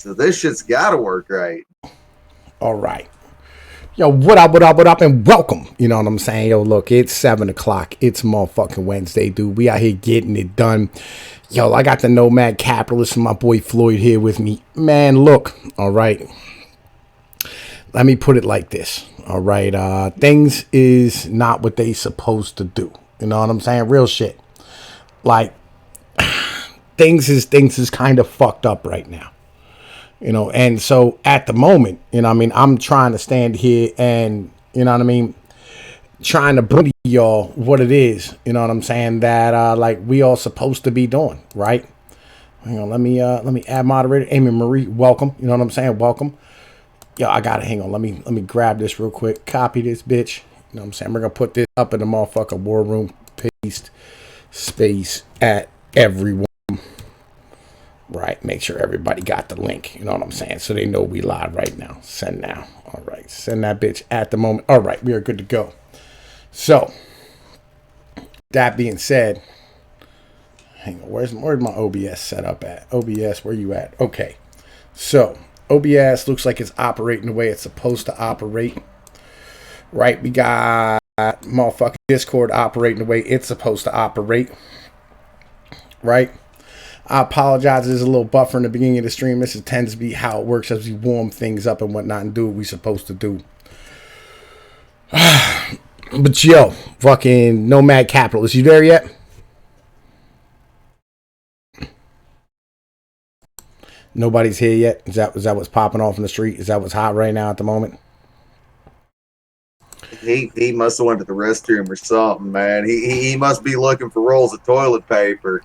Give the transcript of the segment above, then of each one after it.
So this shit's got to work right. All right. Yo, what up, what up, what up, and welcome. You know what I'm saying? Yo, look, it's 7 o'clock. It's motherfucking Wednesday, dude. We out here getting it done. Yo, I got the Nomad Capitalist and my boy Floyd here with me. Man, look, all right. Let me put it like this. All right. Things is not what they supposed to do. You know what I'm saying? Real shit. Like, things is kind of fucked up right now. You know, and so at the moment, you know what I mean, I'm trying to stand here and, you know what I mean, trying to bring y'all what it is, you know what I'm saying, that like we all supposed to be doing, right? Hang on, let me add moderator. Amy Marie, welcome. You know what I'm saying? Welcome. Yo, I got it. Hang on. Let me grab this real quick. Copy this bitch. You know what I'm saying? We're gonna put this up in the motherfucking war room. Paste space at everyone. Right, make sure everybody got the link, you know what I'm saying, so they know we live right now. Send now. All right, send that bitch at the moment. All right, we are good to go. So, that being said, hang on, where's my OBS set up at? OBS, where you at? Okay, so OBS looks like it's operating the way it's supposed to operate. Right, we got motherfucking Discord operating the way it's supposed to operate. Right. I apologize. There's a little buffer in the beginning of the stream. This tends to be how it works as we warm things up and whatnot and do what we're supposed to do. But yo, fucking Nomad Capitalist, you there yet? Nobody's here yet? Is that what's popping off in the street? Is that what's hot right now at the moment? He must have went to the restroom or something, man. He must be looking for rolls of toilet paper.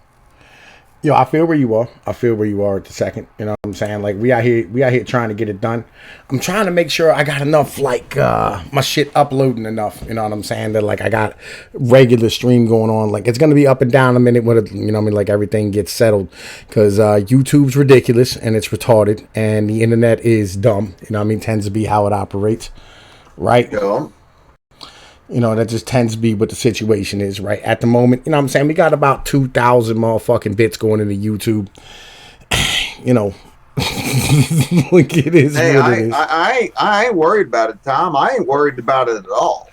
Yo, I feel where you are. I feel where you are at the second. You know what I'm saying? Like, we out here trying to get it done. I'm trying to make sure I got enough, like, my shit uploading enough. You know what I'm saying? That, like, I got regular stream going on. Like, it's going to be up and down a minute when, you know what I mean? Like, everything gets settled. Because YouTube's ridiculous and it's retarded. And the internet is dumb. You know what I mean? Tends to be how it operates. Right? Yeah. You know, that just tends to be what the situation is, right? At the moment, you know what I'm saying? We got about 2,000 motherfucking bits going into YouTube. You know, like it is hey, what it is. I ain't worried about it, Tom. I ain't worried about it at all.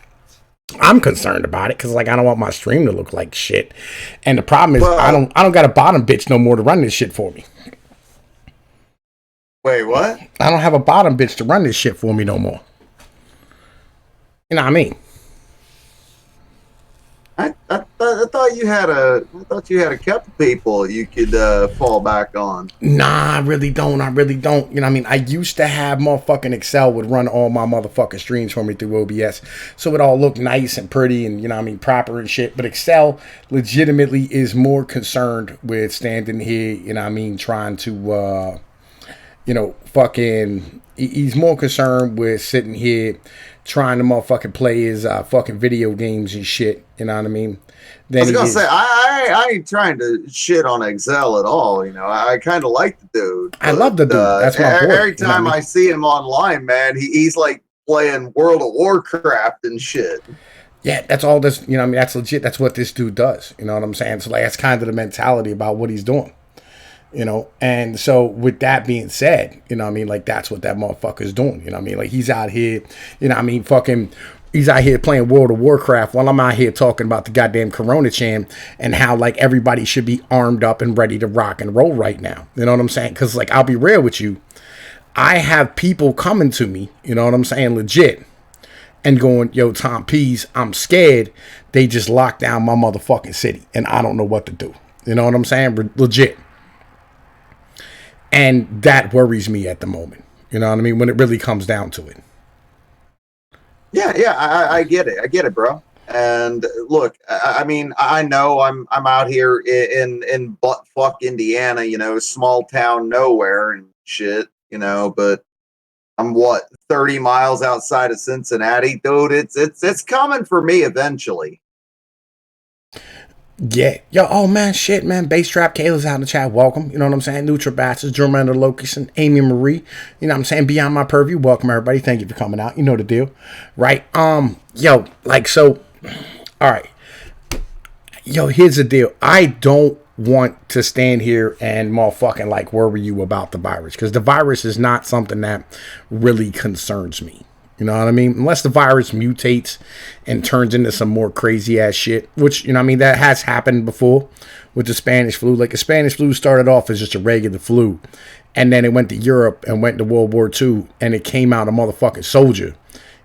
I'm concerned about it because, like, I don't want my stream to look like shit. And the problem is, I don't got a bottom bitch no more to run this shit for me. Wait, what? I don't have a bottom bitch to run this shit for me no more. You know what I mean? I thought you had a couple people you could fall back on. Nah, I really don't. You know what I mean? I used to have motherfucking Excel would run all my motherfucking streams for me through OBS. So it all looked nice and pretty and, you know what I mean, proper and shit. But Excel legitimately is more concerned with standing here, you know what I mean, trying to, you know, fucking, he's more concerned with sitting here trying to motherfucking play his fucking video games and shit, you know what I mean? Then I was gonna say, I ain't trying to shit on Excel at all, you know. I kind of like the dude. But, I love the dude. That's my boy. Every time I see him online, man, he's like playing World of Warcraft and shit. Yeah, that's all this, you know what I mean? That's legit. That's what this dude does, you know what I'm saying? So, like, that's kind of the mentality about what he's doing. You know, and so with that being said, you know what I mean, like, that's what that motherfucker's doing, you know what I mean, like, he's out here, you know what I mean, fucking, he's out here playing World of Warcraft while I'm out here talking about the goddamn Corona Chan and how, like, everybody should be armed up and ready to rock and roll right now, you know what I'm saying, because, like, I'll be real with you, I have people coming to me, you know what I'm saying, legit, and going, yo, Tom Pease, I'm scared they just locked down my motherfucking city, and I don't know what to do, you know what I'm saying, legit. And that worries me at the moment. You know what I mean? When it really comes down to it. Yeah, I get it. I get it, bro. And look, I mean, I know I'm out here in buttfuck Indiana, you know, small town nowhere and shit, you know, but I'm 30 miles outside of Cincinnati, dude. It's coming for me eventually. Yeah. Yo, oh man, shit, man. Bass Trap Kayla's out in the chat. Welcome. You know what I'm saying? Nutra Bastards, Germander Locus, and Amy Marie. You know what I'm saying? Beyond My Purview. Welcome, everybody. Thank you for coming out. You know the deal. Right? Yo, like, so, all right. Yo, here's the deal. I don't want to stand here and motherfucking like worry you about the virus, because the virus is not something that really concerns me. You know what I mean? Unless the virus mutates and turns into some more crazy ass shit, which, you know what I mean, that has happened before with the Spanish flu. Like the Spanish flu started off as just a regular flu, and then it went to Europe and went to World War II, and it came out a motherfucking soldier.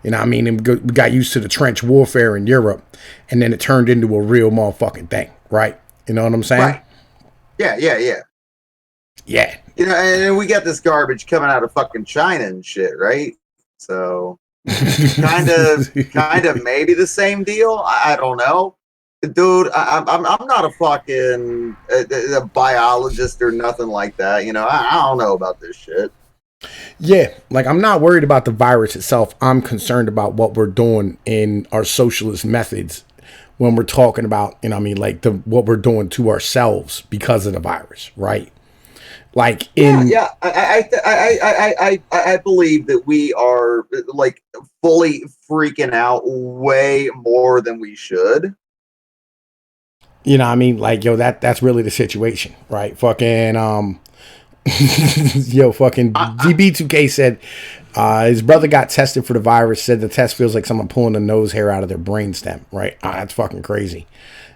You know what I mean? And we got used to the trench warfare in Europe, and then it turned into a real motherfucking thing, right? You know what I'm saying? Right. Yeah. Yeah. You know, and we got this garbage coming out of fucking China and shit, right? So kind of maybe the same deal. I don't know, dude. I'm not a fucking a biologist or nothing like that. You know, I don't know about this shit. Yeah, like I'm not worried about the virus itself. I'm concerned about what we're doing in our socialist methods when we're talking about, you know what I mean, like what we're doing to ourselves because of the virus, right? Like I believe that we are like fully freaking out way more than we should. you know what I mean, like yo, that's really the situation, right? Fucking yo, fucking DB2K said his brother got tested for the virus. Said the test feels like someone pulling the nose hair out of their brainstem. Right? That's fucking crazy.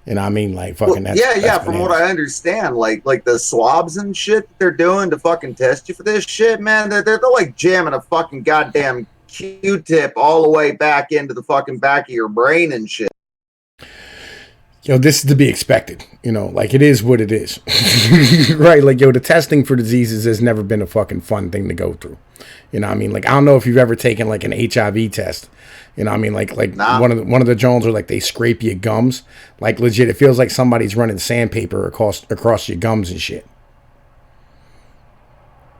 You know what I mean? Like fucking. Well, that's from what I understand, like the swabs and shit that they're doing to fucking test you for this shit, man. They're like jamming a fucking goddamn Q-tip all the way back into the fucking back of your brain and shit. Yo, this is to be expected. You know, like it is what it is. Right? Like, yo, the testing for diseases has never been a fucking fun thing to go through. You know what I mean? Like, I don't know if you've ever taken like an HIV test. You know what I mean? Like nah. one of the Jones where like they scrape your gums. Like legit, it feels like somebody's running sandpaper across your gums and shit.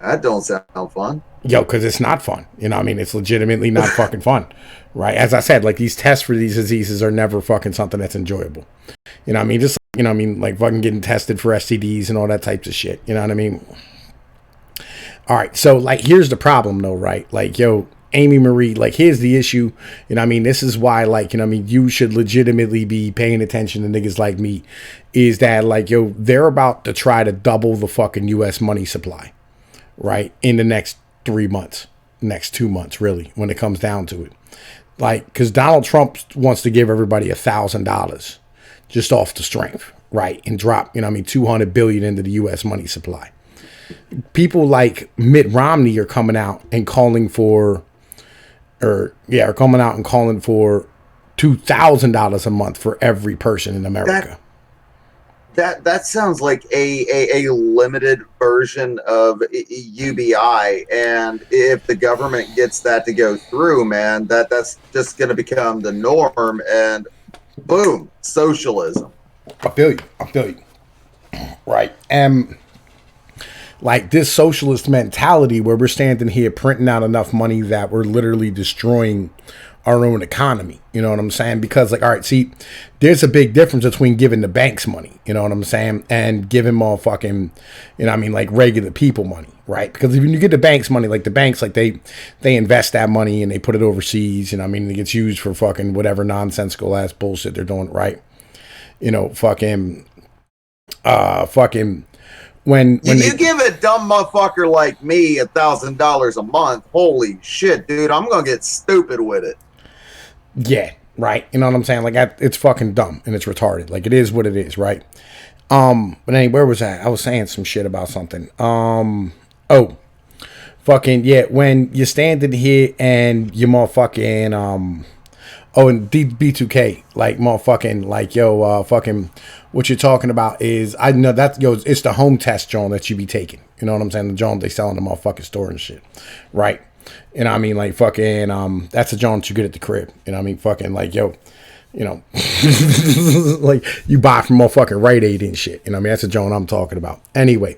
That don't sound fun. Yo, because it's not fun. You know what I mean? It's legitimately not fucking fun. Right? As I said, like these tests for these diseases are never fucking something that's enjoyable. You know what I mean? Just, you know what I mean? Like fucking getting tested for STDs and all that types of shit. You know what I mean? All right. So like, here's the problem though, right? Like, yo, Amy Marie, like here's the issue. You know what I mean? This is why, like, you know what I mean, you should legitimately be paying attention to niggas like me, is that like, yo, they're about to try to double the fucking US money supply, right? In the next 3 months, next 2 months, really, when it comes down to it. Like, because Donald Trump wants to give everybody $1,000 just off the strength, right? And drop, you know what I mean, 200 billion into the US money supply. People like Mitt Romney are coming out and calling for, are coming out and calling for $2,000 a month for every person in America. That sounds like a limited version of UBI, and if the government gets that to go through, man, that's just going to become the norm, and boom, socialism. I feel you. Right. And like this socialist mentality where we're standing here printing out enough money that we're literally destroying our own economy. You know what I'm saying? Because like, all right, see, there's a big difference between giving the banks money, you know what I'm saying, and giving motherfucking, you know what I mean, like regular people money, right? Because when you get the banks money, like the banks, like they invest that money and they put it overseas, you know what I mean, it gets used for fucking whatever nonsensical ass bullshit they're doing, right? You know, fucking when you give a dumb motherfucker like me $1,000 a month, holy shit, dude, I'm gonna get stupid with it. Yeah, right. You know what I'm saying? Like it's fucking dumb and it's retarded. Like it is what it is, right? But anyway, where was I? I was saying some shit about something. Fucking yeah. When you're standing here and you motherfucking and B2K, like motherfucking, like yo, fucking, what you're talking about is, I know that, yo, it's the home test John that you be taking. You know what I'm saying? The John they sell in the motherfucking store and shit, right? You know what I mean? Like fucking, that's a John that you get at the crib. You know what I mean? Fucking like, yo, you know, like you buy from motherfucking Rite Aid and shit. You know what I mean? That's a John I'm talking about. Anyway,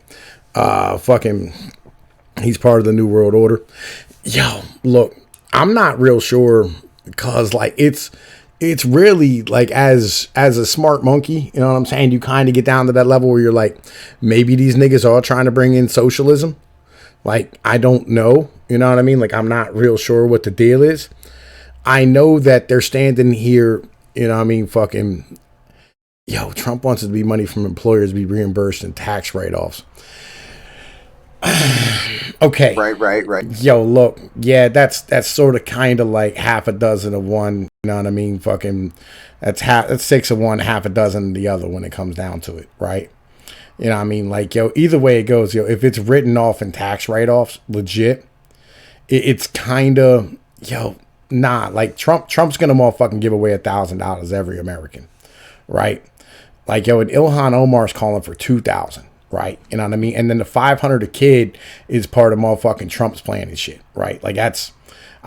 fucking, he's part of the New World Order. Yo, look, I'm not real sure because like it's really like as a smart monkey, you know what I'm saying? You kind of get down to that level where you're like, maybe these niggas are trying to bring in socialism. Like, I don't know. You know what I mean? Like, I'm not real sure what the deal is. I know that they're standing here, you know what I mean, fucking Yo, Trump wants it to be money from employers be reimbursed in tax write-offs. Okay. Right, right, right. Yo, look, yeah, that's sort of kind of like half a dozen of one. You know what I mean? Fucking, that's six of one, half a dozen of the other when it comes down to it, right? You know what I mean? Like, yo, either way it goes, yo, if it's written off in tax write-offs, legit, it's kind of, yo, nah. Like Trump's gonna motherfucking give away $1,000 every American, right? Like, yo, and Ilhan Omar's calling for 2,000, right? You know what I mean? And then the 500 a kid is part of motherfucking Trump's plan and shit, right? Like,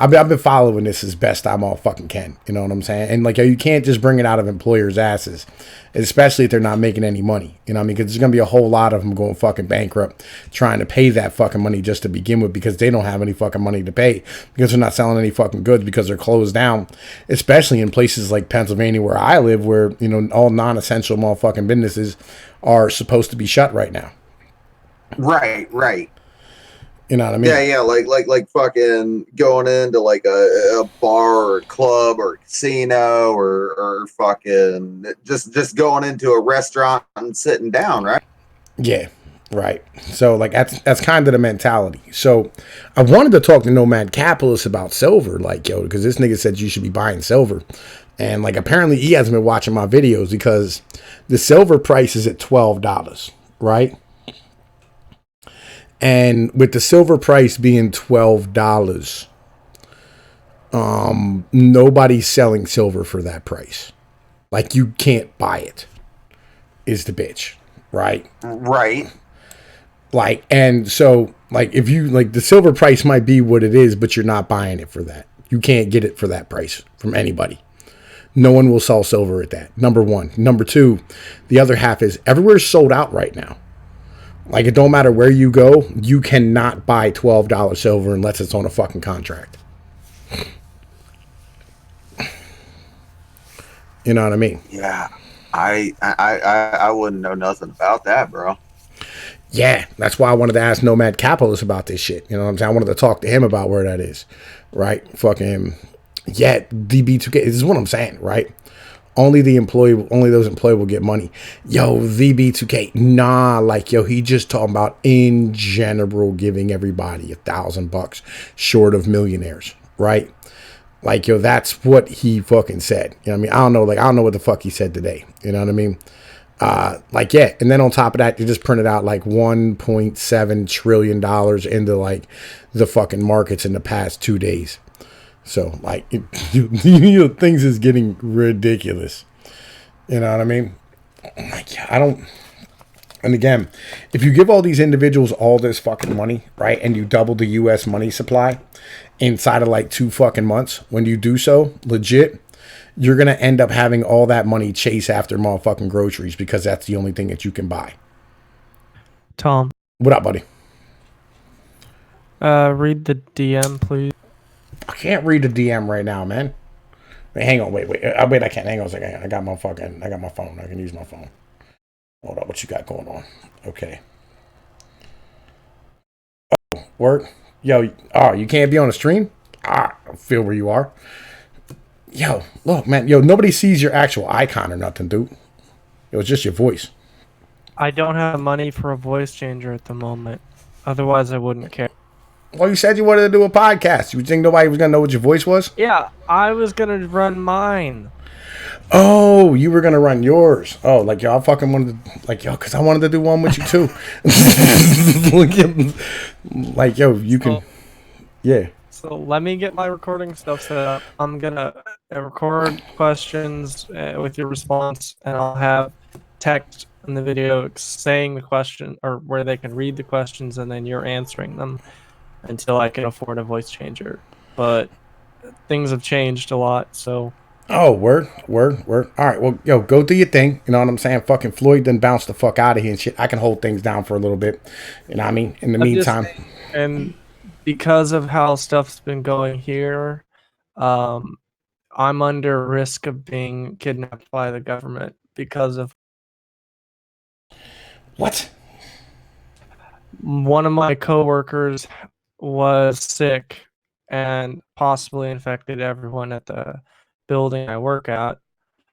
I've been following this as best I motherfucking can. You know what I'm saying? And like, you can't just bring it out of employers' asses, especially if they're not making any money. You know what I mean? Because there's gonna be a whole lot of them going fucking bankrupt, trying to pay that fucking money just to begin with, because they don't have any fucking money to pay, because they're not selling any fucking goods, because they're closed down. Especially in places like Pennsylvania, where I live, where all non-essential motherfucking businesses are supposed to be shut right now. Right, right. You know what I Yeah, mean? yeah, like fucking going into like a bar or a club or a casino or fucking just going into a restaurant and sitting down, right? Yeah, right. So like that's kind of the mentality. So I wanted to talk to Nomad Capitalist about silver, like yo, because this nigga said you should be buying silver, and like apparently he hasn't been watching my videos because the silver price is at $12, right? And with the silver price being $12, nobody's selling silver for that price. Like you can't buy it. Is the bitch, right? Right. Like, and so, like, if you like the silver price might be what it is, but you're not buying it for that. You can't get it for that price from anybody. No one will sell silver at that. Number one. Number two, the other half is everywhere's sold out right now. Like, it don't matter where you go, you cannot buy $12 silver unless it's on a fucking contract. You know what I mean? Yeah. I wouldn't know nothing about that, bro. Yeah, that's why I wanted to ask Nomad Capitalist about this shit. You know what I'm saying? I wanted to talk to him about where that is, right? Fucking, yeah, DB2K. This is what I'm saying, right? Only those employed will get money. Yo, VB2K, nah, like yo, he just talking about in general giving everybody $1,000 short of millionaires, right? Like yo, that's what he fucking said. You know what I mean? I don't know what the fuck he said today. You know what I mean? Like yeah, and then on top of that, they just printed out like $1.7 trillion into like the fucking markets in the past 2 days. So like, things is getting ridiculous. You know what I mean? Like I don't. And again, if you give all these individuals all this fucking money, right, and you double the U.S. money supply inside of like 2 fucking months, when you do so, legit, you're gonna end up having all that money chase after motherfucking groceries because that's the only thing that you can buy. Tom, What up, buddy? read the DM, please. I can't read the DM right now, man. Wait, hang on, wait. Wait, I can't. Hang on a second. I got my phone. I can use my phone. Hold up, what you got going on? Okay. Work. Yo, oh, you can't be on the stream? I feel where you are. Yo, look, man. Yo, nobody sees your actual icon or nothing, dude. It was just your voice. I don't have money for a voice changer at the moment. Otherwise, I wouldn't care. Well, you said you wanted to do a podcast. You think nobody was gonna know what your voice was? Yeah, I was gonna run mine. Oh, you were gonna run yours. Oh, like y'all fucking wanted to, like yo, because I wanted to do one with you too. Like yo, you can, So, yeah. so let me get my recording stuff set up. I'm gonna record questions with your response, and I'll have text in the video saying the question or where they can read the questions, and then you're answering them until I can afford a voice changer. But things have changed a lot, so. Oh, word. All right, well, yo, go do your thing. You know what I'm saying? Fucking Floyd done bounce the fuck out of here and shit. I can hold things down for a little bit. You know what I mean? In the I'm just meantime, and because of how stuff's been going here, um, I'm under risk of being kidnapped by the government because of what? one of my coworkers was sick and possibly infected everyone at the building I work at.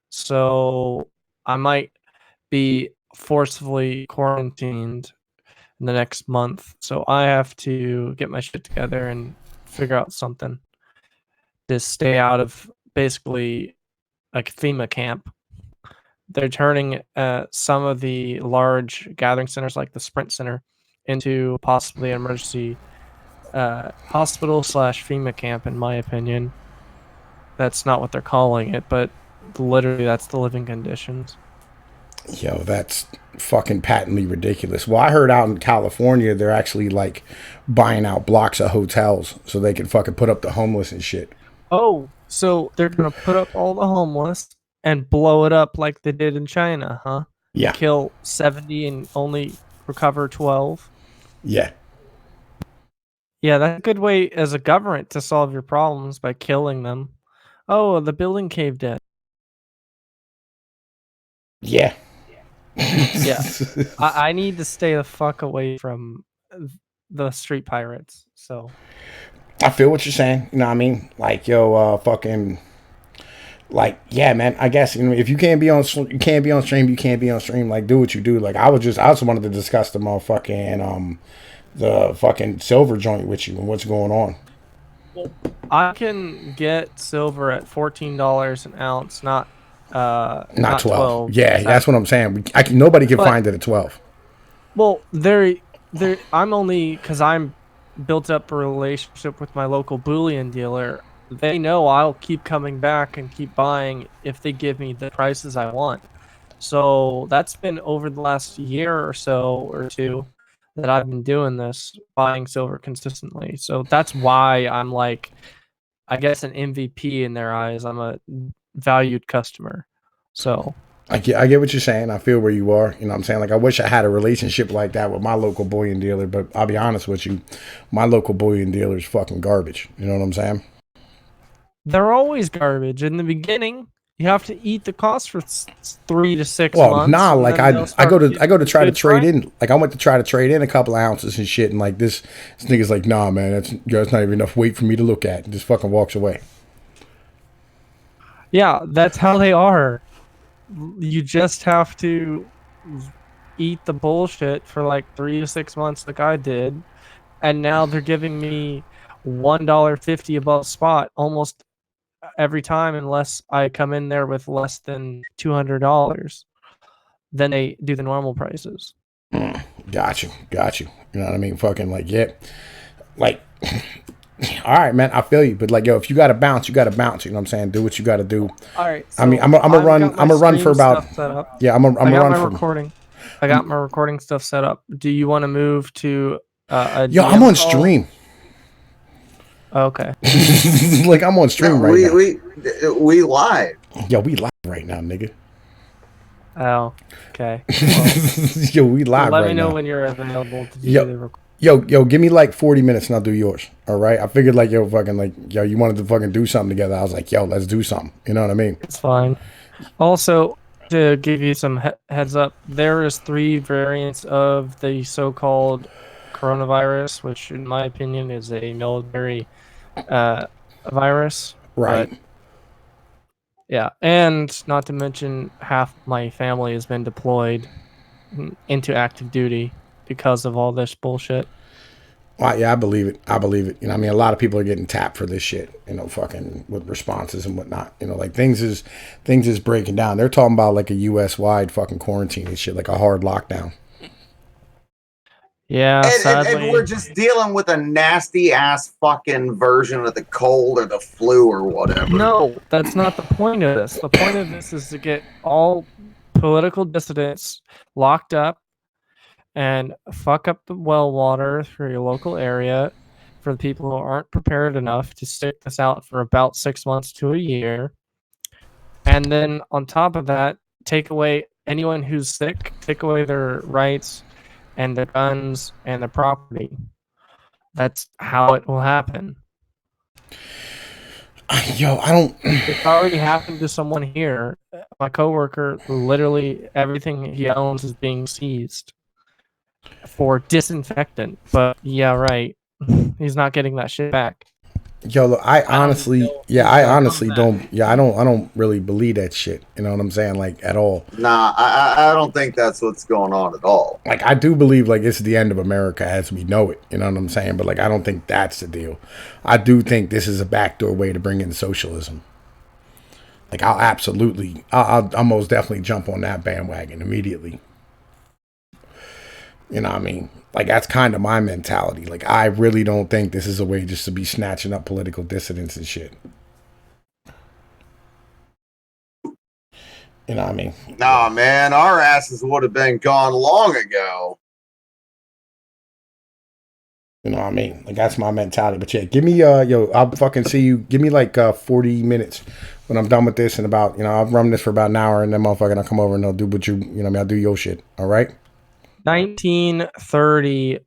So I might be forcibly quarantined in the next month. So I have to get my shit together and figure out something to stay out of basically like FEMA camp. They're turning some of the large gathering centers like the Sprint Center into possibly an emergency hospital / FEMA camp, in my opinion. That's not what they're calling it, but literally that's the living conditions. Yo, that's fucking patently ridiculous. Well, I heard out in California they're actually like buying out blocks of hotels so they can fucking put up the homeless and shit. Oh, so they're gonna put up all the homeless and blow it up like they did in China, huh? Yeah. Kill 70 and only recover 12. Yeah. Yeah, that's a good way as a government to solve your problems by killing them. Oh, the building caved in. Yeah. Yeah. I need to stay the fuck away from the street pirates. So I feel what you're saying. You know what I mean? Like, yo, fucking, like, yeah, man. I guess, you know, if you can't be on, you can't be on stream. You can't be on stream. Like, do what you do. Like, I just wanted to discuss the motherfucking, the fucking silver joint with you and what's going on. I can get silver at $14 an ounce, not 12. Yeah, that's what I'm saying. Nobody can find it at 12. Well, I'm only because I'm built up a relationship with my local bullion dealer. They know I'll keep coming back and keep buying if they give me the prices I want. So that's been over the last year or so or two that I've been doing this, buying silver consistently. So that's why I'm like, I guess, an MVP in their eyes. I'm a valued customer. So I get what you're saying. I feel where you are. You know what I'm saying? Like, I wish I had a relationship like that with my local bullion dealer, but I'll be honest with you, my local bullion dealer is fucking garbage. You know what I'm saying? they're always garbage. In the beginning, you have to eat the cost for 3 to 6 Well, months. nah, like I go to try to trade price. in. Like, I went to try to trade in a couple of ounces and shit, and like this nigga's like, nah, man, that's not even enough weight for me to look at. And just fucking walks away. Yeah, that's how they are. You just have to eat the bullshit for like 3 to 6 months, like I did, and now they're giving me $1.50 above spot almost every time, unless I come in there with less than $200. Then they do the normal prices. Got you. You know what I mean? Fucking like, yeah, like. All right, man. I feel you, but like, yo, if you gotta bounce, you gotta bounce. You know what I'm saying? Do what you gotta do. All right. So I mean, I'm a run for about. Yeah, I'm a run for. Recording. I got my recording stuff set up. Do you want to move to a Yo, DM I'm on call? stream. Okay. Like, I'm on stream right now. We live. Yo, we live right now, nigga. Oh, okay. Well, Yo, we live right now. let me know when you're available to do the recording. Yo, give me like 40 minutes and I'll do yours. All right. I figured like, yo, fucking like, yo, you wanted to fucking do something together. I was like, yo, let's do something. You know what I mean? It's fine. Also, to give you some heads up, there is 3 variants of the so-called coronavirus, which in my opinion is a military virus. Right. But, yeah. And not to mention half my family has been deployed into active duty because of all this bullshit. Well, yeah, I believe it. You know what I mean? A lot of people are getting tapped for this shit, you know, fucking with responses and whatnot. You know, like things is breaking down. They're talking about like a US wide fucking quarantine and shit, like a hard lockdown. Yeah, and we're just dealing with a nasty ass fucking version of the cold or the flu or whatever. No, that's not the point of this. The point of this is to get all political dissidents locked up and fuck up the well water for your local area for the people who aren't prepared enough to stick this out for about 6 months to a year. And then on top of that, take away anyone who's sick, take away their rights and their guns and their property. That's how it will happen. Yo, I don't. It's already happened to someone here. My coworker, literally everything he owns is being seized for disinfectant. But yeah, right. He's not getting that shit back. Yo, look, I honestly don't. Yeah, I don't really believe that shit. You know what I'm saying? Like at all. Nah, I don't think that's what's going on at all. Like I do believe like it's the end of America as we know it. You know what I'm saying? But like I don't think that's the deal. I do think this is a backdoor way to bring in socialism. Like I'll most definitely jump on that bandwagon immediately. You know what I mean? Like that's kind of my mentality. Like I really don't think this is a way just to be snatching up political dissidents and shit. You know what I mean? Nah, man, our asses would have been gone long ago. You know what I mean? Like that's my mentality. But yeah, give me I'll fucking see you. Give me like 40 minutes when I'm done with this and about, I'll run this for about an hour and then motherfucker I'll come over and I'll do what I'll do your shit. All right? 1930,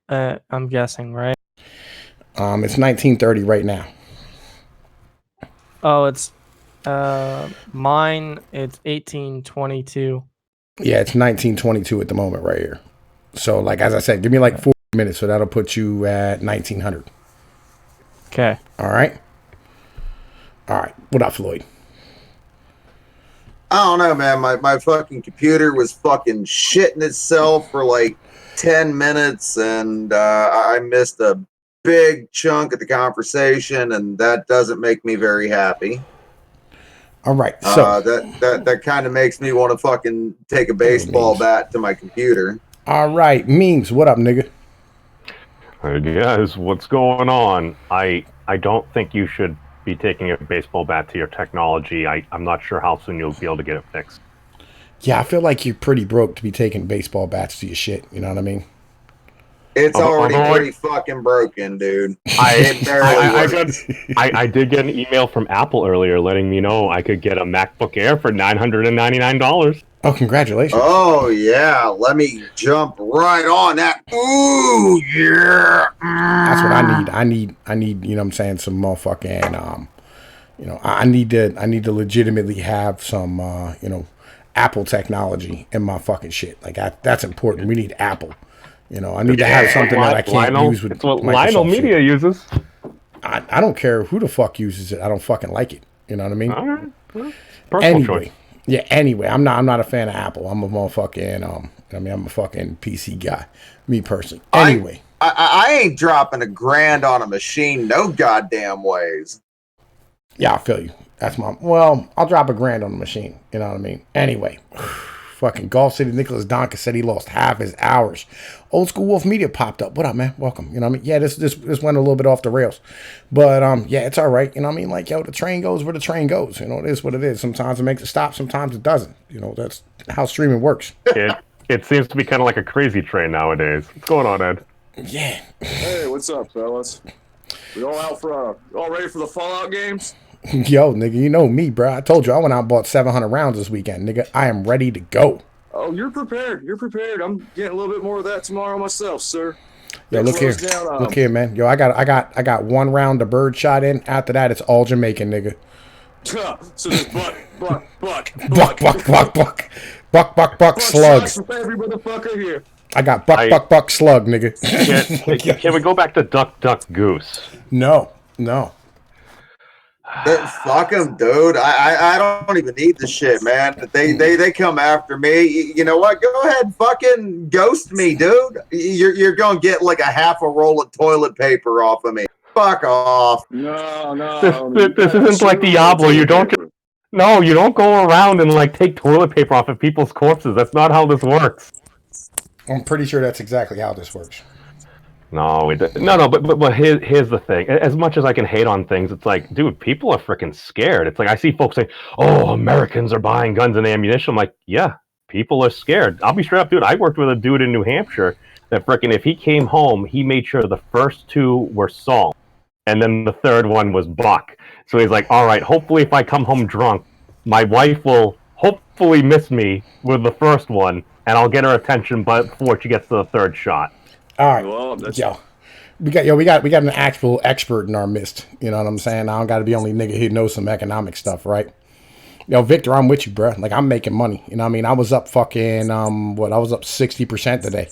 I'm guessing, right? It's 1930 right now. Oh, it's mine. It's 1822. Yeah, it's 1922 at the moment right here. So like as I said, give me like 40 minutes, so that'll put you at 1900. Okay. All right. What up, Floyd? I don't know, man. My fucking computer was fucking shitting itself for like 10 minutes, and I missed a big chunk of the conversation, and that doesn't make me very happy. All right, so that kind of makes me want to fucking take a baseball bat to my computer. All right, Memes, what up, nigga? Hey guys, what's going on? I don't think you should be taking a baseball bat to your technology. I'm not sure how soon you'll be able to get it fixed. Yeah, I feel like you're pretty broke to be taking baseball bats to your shit. You know what I mean? It's already pretty fucking broken, dude. I did get an email from Apple earlier letting me know I could get a MacBook Air for $999. Oh, congratulations. Oh, yeah. Let me jump right on that. Ooh, yeah. That's what I need. I need, you know what I'm saying, some motherfucking, I need to legitimately have some, Apple technology in my fucking shit. Like, that's important. We need Apple. I need to have something that I can't use with It's what Microsoft Lionel Media shit. uses. I don't care who the fuck uses it. I don't fucking like it. You know what I mean? All right. Well, personal choice. Yeah, anyway, I'm not a fan of Apple. I'm a motherfucking I'm a fucking PC guy. Me personally. Anyway. I ain't dropping $1,000 on a machine no goddamn ways. Yeah, I feel you. I'll drop $1,000 on the machine. You know what I mean? Anyway. Fucking Golf City Nicholas Donka said he lost half his hours. Old School Wolf Media popped up. What up, man? Welcome. You know what I mean? Yeah, this went a little bit off the rails. But yeah, it's all right. You know what I mean? Like, yo, the train goes where the train goes. It is what it is. Sometimes it makes it stop, sometimes it doesn't. That's how streaming works. It seems to be kind of like a crazy train nowadays. What's going on, Ed? Yeah. Hey, what's up, fellas? We all all ready for the Fallout games? Yo, nigga, you know me, bro. I told you I went out and bought 700 rounds this weekend, nigga. I am ready to go. Oh, you're prepared. I'm getting a little bit more of that tomorrow myself, sir. Yo, look here. Look here, man. Yo, I got 1 round of bird shot in. After that, it's all Jamaican, nigga. So there's buck, slug. For every motherfucker here. I got buck, slug, nigga. Can we go back to duck, goose? No. Fuck them, dude. I don't even need the shit, man. They come after me. You know what? Go ahead, fucking ghost me, dude. You're gonna get like a half a roll of toilet paper off of me. Fuck off. No. This isn't like Diablo. You don't go around and like take toilet paper off of people's corpses. That's not how this works. I'm pretty sure that's exactly how this works. No, but here's the thing. As much as I can hate on things, it's like, dude, people are freaking scared. It's like I see folks say, "Oh, Americans are buying guns and ammunition." I'm like, yeah, people are scared. I'll be straight up, dude. I worked with a dude in New Hampshire that freaking, if he came home, he made sure the first 2 were salt, and then the third one was buck. So he's like, all right, hopefully if I come home drunk, my wife will hopefully miss me with the first one, and I'll get her attention before she gets to the third shot. All right, we got an actual expert in our midst. You know what I'm saying? I don't got to be only nigga who knows some economic stuff, right? Yo, Victor, I'm with you, bro. Like, I'm making money. You know what I mean? I was up fucking I was up 60% today.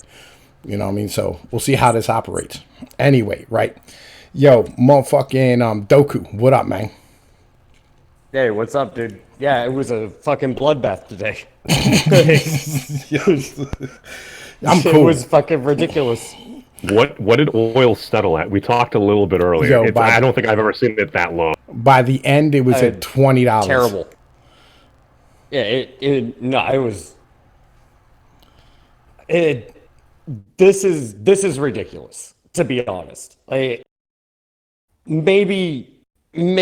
You know what I mean? So we'll see how this operates. Anyway, right? Yo, motherfucking Doku, what up, man? Hey, what's up, dude? Yeah, it was a fucking bloodbath today. I'm It cool. was fucking ridiculous. What did oil settle at? We talked a little bit earlier. Yo, I don't think I've ever seen it that low. By the end, it was at $20. Terrible. Yeah, it was. This is ridiculous, to be honest. Like, maybe I'm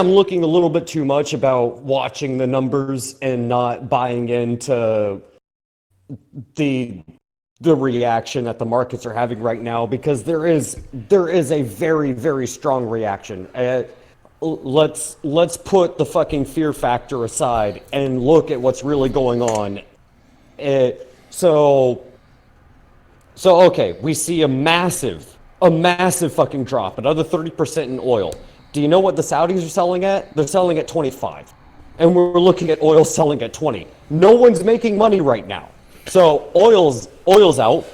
looking a little bit too much about watching the numbers and not buying into the reaction that the markets are having right now, because there is a very, very strong reaction. Let's put the fucking fear factor aside and look at what's really going on. So okay, we see a massive fucking drop, another 30% in oil. Do you know what the Saudis are selling at? They're selling at 25. And we're looking at oil selling at 20. No one's making money right now. So oil's out.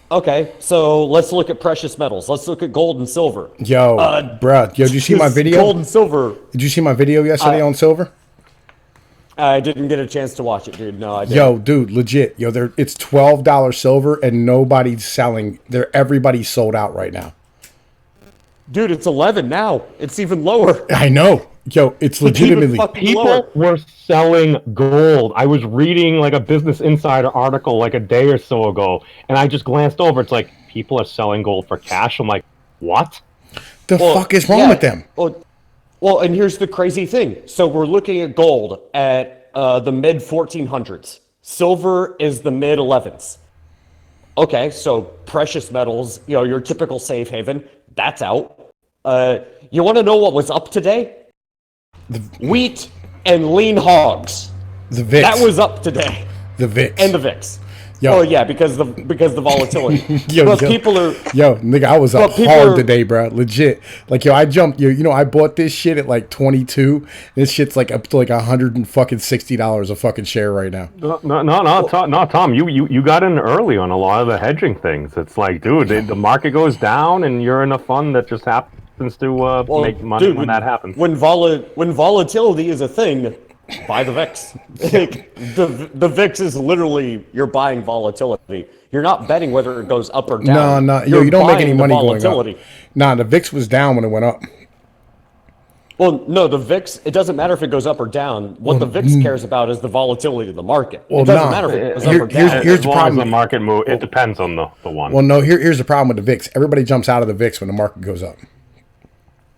Okay, so let's look at precious metals. Let's look at gold and silver. Yo, bruh, yo, did you see my video? Gold and silver. Did you see my video yesterday on silver? I didn't get a chance to watch it, dude. No, I didn't. Yo, dude, legit. Yo, it's $12 silver and nobody's selling. Everybody's sold out right now. Dude, it's 11 now. It's even lower. I know. Yo, it's legitimately. People were selling gold. I was reading like a Business Insider article like a day or so ago, and I just glanced over. It's like, people are selling gold for cash. I'm like, what? The fuck is wrong with them? Well, and here's the crazy thing. So we're looking at gold at the mid 1400s. Silver is the mid 11s. Okay, so precious metals, your typical safe haven, that's out. You want to know what was up today? Wheat and lean hogs. The VIX. That was up today. The VIX. And the VIX. Yo. Oh yeah, because the volatility. People are. Yo, nigga, I was up hard today, bro. Legit. Like, yo, I jumped. I bought this shit at like 22. This shit's like up to like $160 a fucking share right now. No, Tom. You got in early on a lot of the hedging things. It's like, dude, the market goes down, and you're in a fund that just happens to make money when that happens. When volatility is a thing, buy the VIX. the VIX is literally, you're buying volatility. You're not betting whether it goes up or down. No. Yo, you don't make any money going up. Nah, the VIX was down when it went up. Well, no, the VIX, it doesn't matter if it goes up or down. What the VIX cares about is the volatility of the market. It doesn't matter if it goes up or down. Here's the problem. The market move, it depends on the one. Well, no, here's the problem with the VIX. Everybody jumps out of the VIX when the market goes up.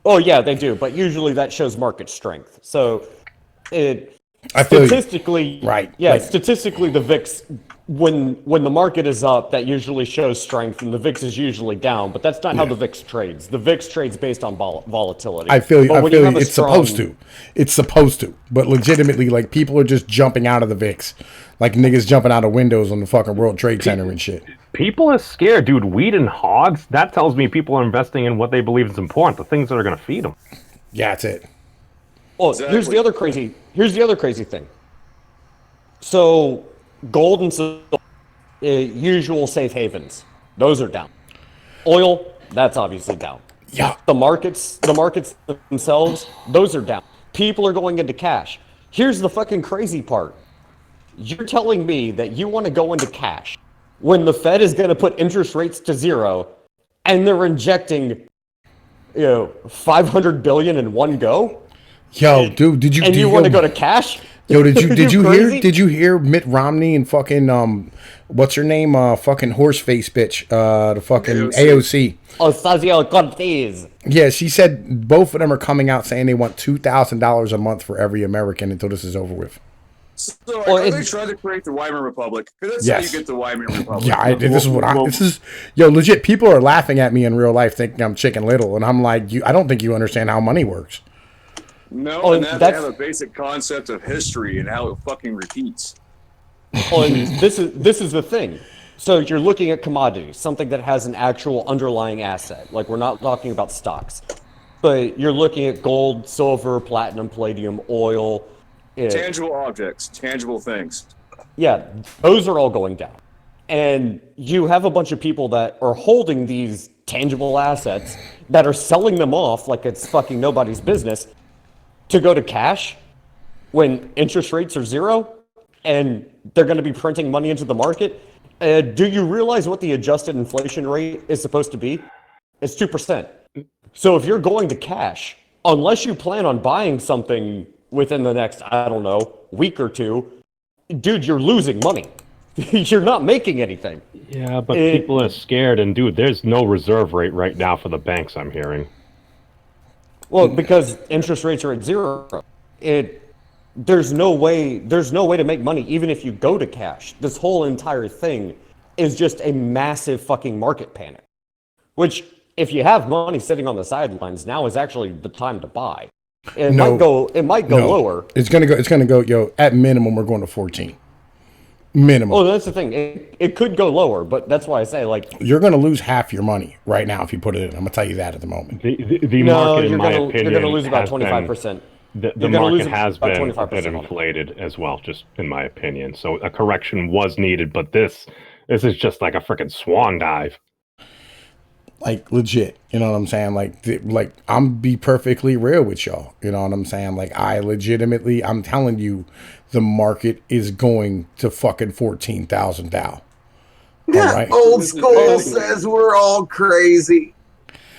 Oh, yeah, they do. But usually that shows market strength. So statistically, right? Yeah, statistically, the VIX, when the market is up, that usually shows strength, and the VIX is usually down. But that's not how the VIX trades. The VIX trades based on volatility. I feel you. It's supposed to. It's supposed to. But legitimately, like, people are just jumping out of the VIX, like niggas jumping out of windows on the fucking World Trade Center and shit. People are scared, dude. Wheat and hogs. That tells me people are investing in what they believe is important, the things that are going to feed them. Yeah, that's it. Well, exactly. Here's the other crazy thing. So, gold and silver, usual safe havens, those are down. Oil, that's obviously down. Yeah. The markets themselves, those are down. People are going into cash. Here's the fucking crazy part. You're telling me that you want to go into cash when the Fed is going to put interest rates to zero, and they're injecting, $500 billion in one go? Yo, dude, did you? And you want to go to cash? Yo, did you hear Mitt Romney and fucking what's her name? Fucking horseface bitch. The fucking AOC. Ocasio-Cortez. Yeah, she said both of them are coming out saying they want $2,000 a month for every American until this is over with. So are they trying to create the Weimar Republic? Because that's how you get the Weimar Republic. Yeah, this is legit. People are laughing at me in real life thinking I'm Chicken Little, and I'm like, I don't think you understand how money works. No, and they have a basic concept of history and how it fucking repeats. Well, and this is the thing. So you're looking at commodities, something that has an actual underlying asset. Like, we're not talking about stocks, but you're looking at gold, silver, platinum, palladium, oil. Tangible objects, tangible things. Yeah, those are all going down. And you have a bunch of people that are holding these tangible assets that are selling them off like it's fucking nobody's business to go to cash when interest rates are zero and they're going to be printing money into the market. Do you realize what the adjusted inflation rate is supposed to be? It's 2%. So if you're going to cash, unless you plan on buying something within the next, I don't know, week or two, dude, you're losing money. You're not making anything. Yeah, but people are scared, and dude, there's no reserve rate right now for the banks, I'm hearing. Well, because interest rates are at zero. There's no way to make money even if you go to cash. This whole entire thing is just a massive fucking market panic. Which, if you have money sitting on the sidelines, now is actually the time to buy. It might go lower. It's gonna go, yo, at minimum we're going to 14. Minimum. Oh, that's the thing. It could go lower, but that's why I say, like, you're going to lose half your money right now if you put it in. I'm going to tell you that at the moment. The market, in my opinion, you're going to lose about 25%. The market has been a bit inflated as well, just in my opinion. So a correction was needed, but this is just like a freaking swan dive. Like, legit, you know what I'm saying? Like I'm be perfectly real with y'all, you know what I'm saying? Like, I'm telling you, the market is going to fucking 14,000 Dow. Yeah, right? Old school says we're all crazy.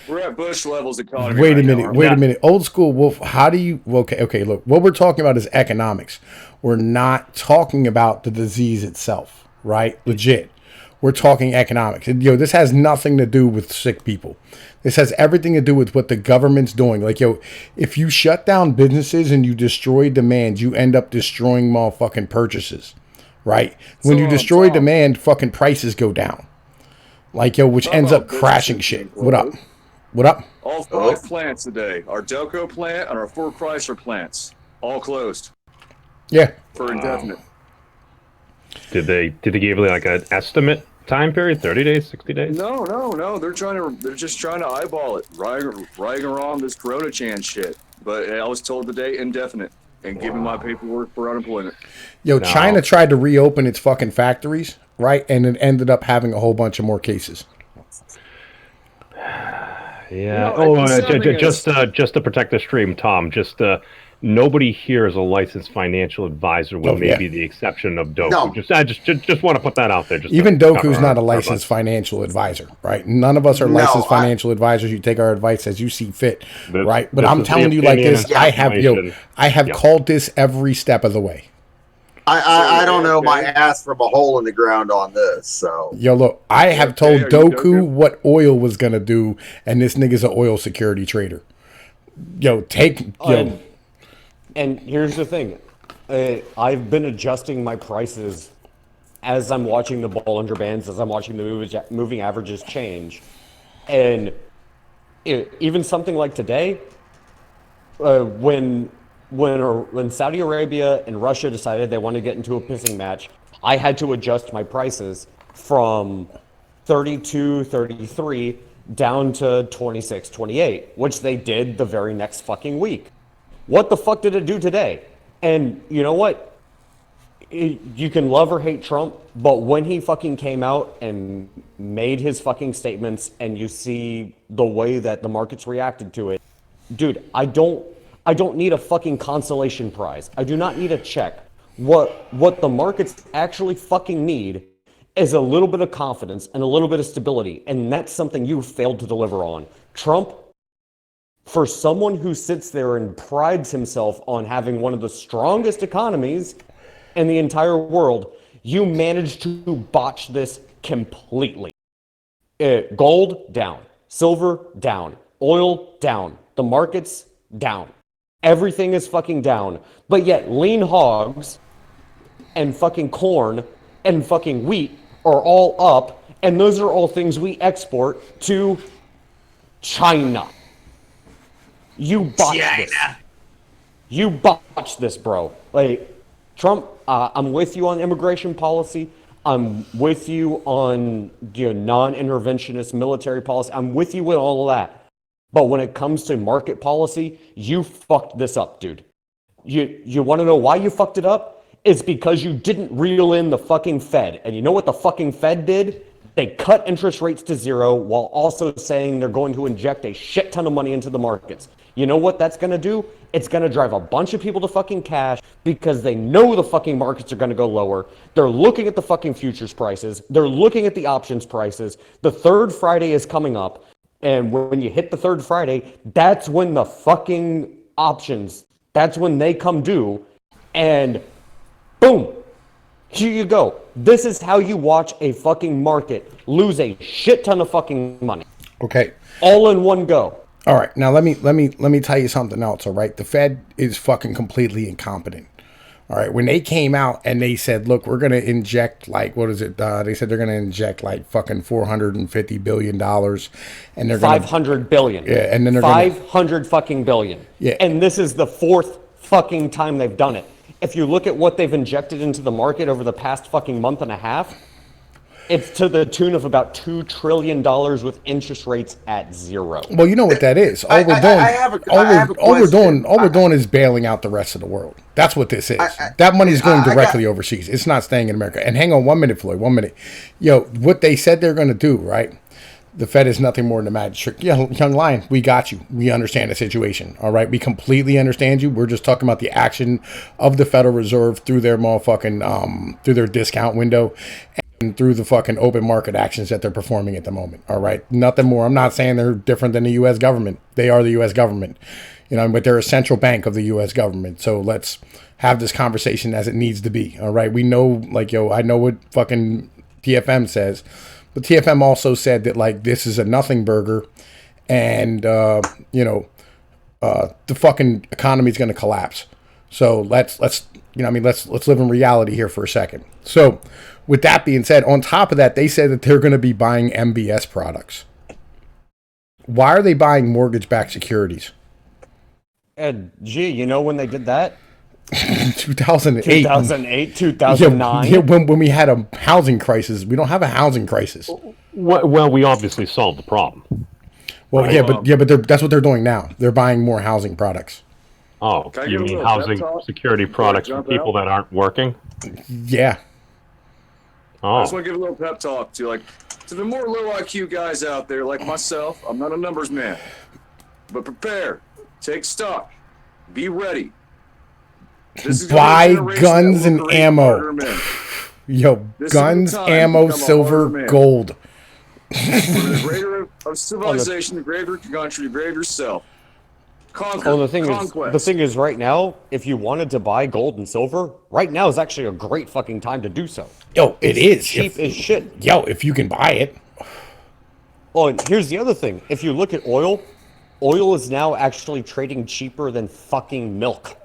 We're at Bush levels economy. Wait a minute. Old school Wolf, how do you, okay, look, what we're talking about is economics. We're not talking about the disease itself, right? Legit. We're talking economics. And, this has nothing to do with sick people. This has everything to do with what the government's doing. Like, if you shut down businesses and you destroy demand, you end up destroying motherfucking purchases, right? When you destroy demand, fucking prices go down. Like, which ends up crashing shit. What up? What up? All 5 plants today. Our Delco plant and our 4 Chrysler plants. All closed. Yeah. For indefinite. Did they give you like an estimate time period? 30 days, 60 days? No. They're just trying to eyeball it, riding around this Corona chance shit. But I was told today indefinite and giving my paperwork for unemployment. China tried to reopen its fucking factories, right? And it ended up having a whole bunch of more cases. Yeah. Just to protect the stream, Tom. Nobody here is a licensed financial advisor, with maybe the exception of Doku. No. Just want to put that out there. Even Doku's not a licensed financial advisor, right? None of us are licensed financial advisors. You take our advice as you see fit, right? But I'm telling you like this, I have called this every step of the way. I don't know my ass from a hole in the ground on this. So look, I have told Doku what oil was gonna do, and this nigga's an oil security trader. And here's the thing. I've been adjusting my prices as I'm watching the Bollinger Bands, as I'm watching the moving averages change. And even something like today, when Saudi Arabia and Russia decided they wanted to get into a pissing match, I had to adjust my prices from 32, 33 down to 26, 28, which they did the very next fucking week. What the fuck did it do today? And you know what? You can love or hate Trump, but when he fucking came out and made his fucking statements and you see the way that the markets reacted to it, dude, I don't need a fucking consolation prize. I do not need a check. What the markets actually fucking need is a little bit of confidence and a little bit of stability, and that's something you failed to deliver on. Trump, for someone who sits there and prides himself on having one of the strongest economies in the entire world, you managed to botch this completely. Gold, down. Silver, down. Oil, down. The markets, down. Everything is fucking down. But yet, lean hogs and fucking corn and fucking wheat are all up, and those are all things we export to China. You botched this. You botched this, bro. Like, Trump, I'm with you on immigration policy. I'm with you on non-interventionist military policy. I'm with you with all of that. But when it comes to market policy, you fucked this up, dude. You want to know why you fucked it up? is because you didn't reel in the fucking Fed. And you know what the fucking Fed did? They cut interest rates to zero while also saying they're going to inject a shit ton of money into the markets. You know what that's going to do? It's going to drive a bunch of people to fucking cash because they know the fucking markets are going to go lower. They're looking at the fucking futures prices. They're looking at the options prices. The third Friday is coming up. And when you hit the third Friday, that's when the fucking options, that's when they come due. And boom, here you go. This is how you watch a fucking market lose a shit ton of fucking money. Okay. All in one go. All right. Now let me tell you something else. All right. The Fed is fucking completely incompetent. All right. When they came out and they said, look, we're going to inject like, what is it? They said they're going to inject like fucking $450 billion and they're going to 500 billion. Yeah. And then they're 500 fucking billion. Yeah. And this is the fourth fucking time they've done it. If you look at what they've injected into the market over the past fucking month and a half, it's to the tune of about $2 trillion with interest rates at zero. Well, you know what that is. All we're doing is bailing out the rest of the world. That's what this is. That money is going directly overseas. It's not staying in America. And hang on 1 minute, Floyd. 1 minute. Yo, what they said they're going to do, right? The Fed is nothing more than a magic trick. Yeah, young lion, we got you. We understand the situation. All right, we completely understand you. We're just talking about the action of the Federal Reserve through their motherfucking through their discount window and through the fucking open market actions that they're performing at the moment. All right, nothing more. I'm not saying they're different than the U.S. government. They are the U.S. government, you know, but they're a central bank of the U.S. government. So let's have this conversation as it needs to be. All right, we know, like, yo, I know what fucking TFM says. But TFM also said that like this is a nothing burger, and the fucking economy is going to collapse. So let's live in reality here for a second. So with that being said, on top of that, they said that they're going to be buying MBS products. Why are they buying mortgage-backed securities? And gee, you know when they did that? 2008. 2008, 2009. Yeah, when we had a housing crisis. We don't have a housing crisis. Well, we obviously solved the problem. Well, but that's what they're doing now. They're buying more housing products. Oh, you mean housing security products for people that aren't working? Yeah. Oh. I just want to give a little pep talk to the more low IQ guys out there like myself. I'm not a numbers man, but prepare, take stock, be ready. Buy guns and ammo. Yo, guns, ammo, silver, gold. The greater of civilization, the greater your country, the greater yourself. Conquer. The thing is, right now, if you wanted to buy gold and silver, right now is actually a great fucking time to do so. Yo, it is cheap as shit. Yo, if you can buy it. Oh, and here's the other thing: if you look at oil is now actually trading cheaper than fucking milk.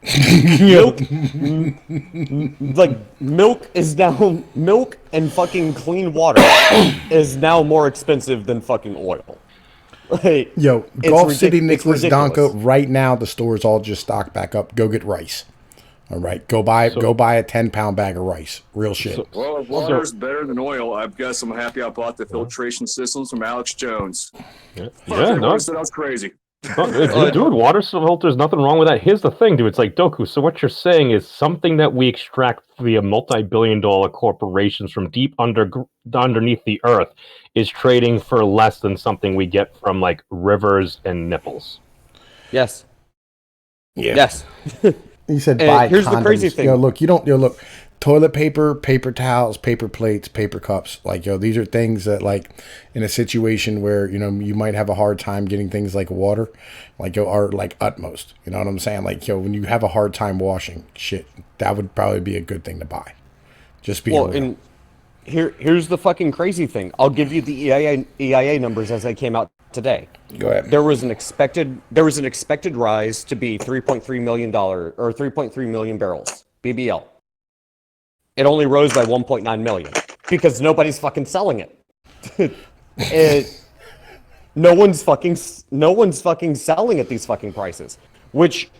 Milk and fucking clean water is now more expensive than fucking oil. Like, yo, Gulf City, Nicholas Donka, right now the stores all just stocked back up. Go get rice. All right, go buy a 10-pound bag of rice. Real shit. Well, if water's better than oil, I guess I'm happy I bought the filtration systems from Alex Jones. That was crazy. Dude, water filters, nothing wrong with that. Here's the thing, dude. It's like, Doku, so what you're saying is something that we extract via multi-billion-dollar corporations from deep underneath the earth is trading for less than something we get from, like, rivers and nipples. Yes. Yeah. Yes. He said buy here's condoms. The crazy thing. Look, toilet paper, paper towels, paper plates, paper cups. Like, these are things that, like, in a situation where, you might have a hard time getting things like water, like, are, like, utmost. You know what I'm saying? Like, when you have a hard time washing shit, that would probably be a good thing to buy. Just be aware. And here's the fucking crazy thing. I'll give you the EIA numbers as they came out today. Go ahead. There was an expected rise to be $3.3 million or 3.3 million barrels, BBL. It only rose by 1.9 million because nobody's fucking selling it. No one's fucking selling at these fucking prices, which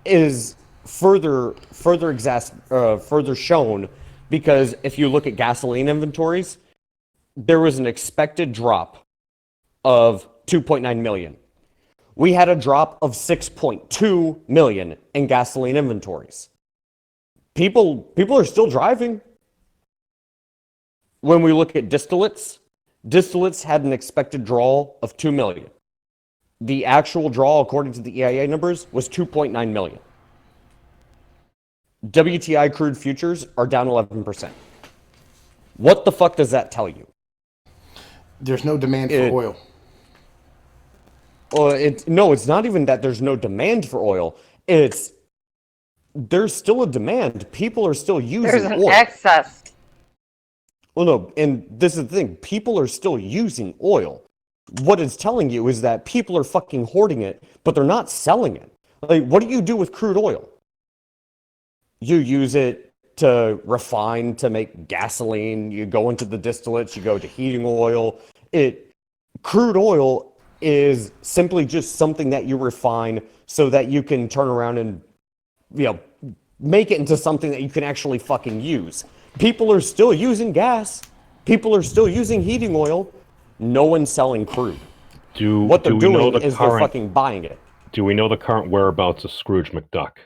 is further shown because if you look at gasoline inventories, there was an expected drop of 2.9 million. We had a drop of 6.2 million in gasoline inventories. people are still driving. When we look at distillates had an expected draw of 2 million. The actual draw, according to the EIA numbers, was 2.9 million. WTI crude futures are down 11%. What the fuck does that tell you? There's no demand for oil. Well, it's not even that there's no demand for oil. There's still a demand. People are still using There's an oil. excess. Well, no, and this is the thing. People are still using oil. What it's telling you is that people are fucking hoarding it, but they're not selling it. Like, what do you do with crude oil? You use it to refine, to make gasoline. You go into the distillates, you go to heating oil. Crude oil is simply just something that you refine so that you can turn around and, make it into something that you can actually fucking use. People are still using gas. People are still using heating oil. No one's selling crude. What they're doing is they're fucking buying it. Do we know the current whereabouts of Scrooge McDuck?